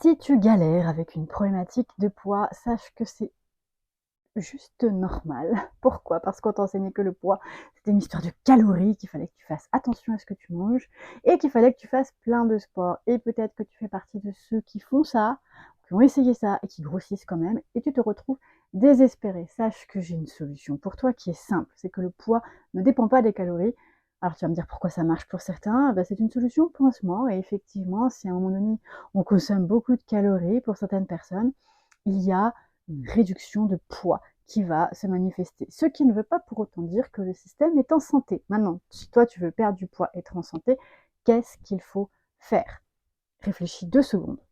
Si tu galères avec une problématique de poids, sache que c'est juste normal. Pourquoi? Parce qu'on t'enseignait que le poids, c'était une histoire de calories, qu'il fallait que tu fasses attention à ce que tu manges et qu'il fallait que tu fasses plein de sport. Et peut-être que tu fais partie de ceux qui font ça, qui ont essayé ça et qui grossissent quand même, et tu te retrouves désespéré. Sache que j'ai une solution pour toi qui est simple, c'est que le poids ne dépend pas des calories. Alors tu vas me dire pourquoi ça marche pour certains, ben, c'est une solution au pansement, et effectivement, si à un moment donné on consomme beaucoup de calories pour certaines personnes, il y a une réduction de poids qui va se manifester. Ce qui ne veut pas pour autant dire que le système est en santé. Maintenant, si toi tu veux perdre du poids, être en santé, qu'est-ce qu'il faut faire? Réfléchis 2 secondes.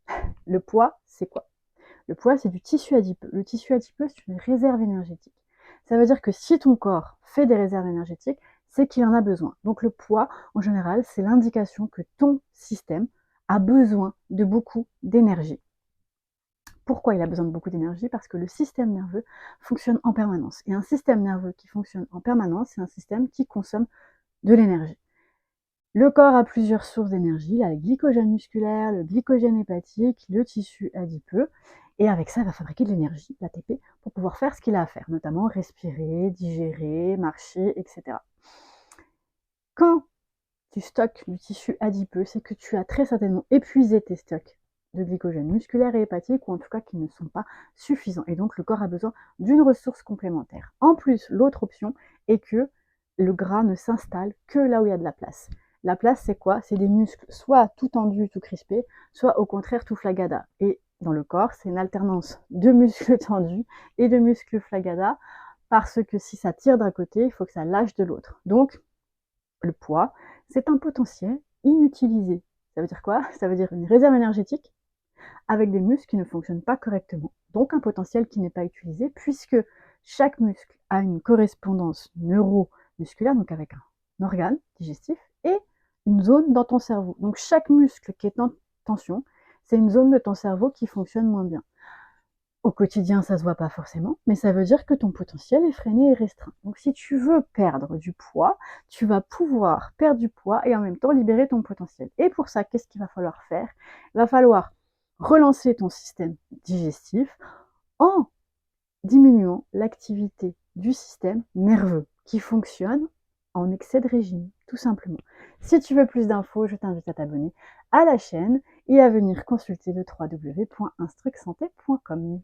Le poids, c'est quoi? Le poids, c'est du tissu adipeux. Le tissu adipeux, c'est une réserve énergétique. Ça veut dire que si ton corps fait des réserves énergétiques, c'est qu'il en a besoin. Donc le poids, en général, c'est l'indication que ton système a besoin de beaucoup d'énergie. Pourquoi il a besoin de beaucoup d'énergie? Parce que le système nerveux fonctionne en permanence. Et un système nerveux qui fonctionne en permanence, c'est un système qui consomme de l'énergie. Le corps a plusieurs sources d'énergie, il a le glycogène musculaire, le glycogène hépatique, le tissu adipeux, et avec ça, il va fabriquer de l'énergie, l'ATP, pour pouvoir faire ce qu'il a à faire, notamment respirer, digérer, marcher, etc. Quand tu stockes du tissu adipeux, c'est que tu as très certainement épuisé tes stocks de glycogène musculaire et hépatique, ou en tout cas qui ne sont pas suffisants. Et donc le corps a besoin d'une ressource complémentaire. En plus, l'autre option est que le gras ne s'installe que là où il y a de la place. La place, c'est quoi? C'est des muscles soit tout tendus, tout crispés, soit au contraire tout flagada. Et dans le corps, c'est une alternance de muscles tendus et de muscles flagada, parce que si ça tire d'un côté, il faut que ça lâche de l'autre. Donc, le poids, c'est un potentiel inutilisé. Ça veut dire quoi? Ça veut dire une réserve énergétique avec des muscles qui ne fonctionnent pas correctement. Donc un potentiel qui n'est pas utilisé, puisque chaque muscle a une correspondance neuromusculaire, donc avec un organe digestif, et une zone dans ton cerveau. Donc chaque muscle qui est en tension, c'est une zone de ton cerveau qui fonctionne moins bien. Au quotidien, ça se voit pas forcément, mais ça veut dire que ton potentiel est freiné et restreint. Donc si tu veux perdre du poids, tu vas pouvoir perdre du poids et en même temps libérer ton potentiel. Et pour ça, qu'est-ce qu'il va falloir faire? Il va falloir relancer ton système digestif en diminuant l'activité du système nerveux qui fonctionne en excès de régime, tout simplement. Si tu veux plus d'infos, je t'invite à t'abonner à la chaîne et à venir consulter le www.instrucsanté.com.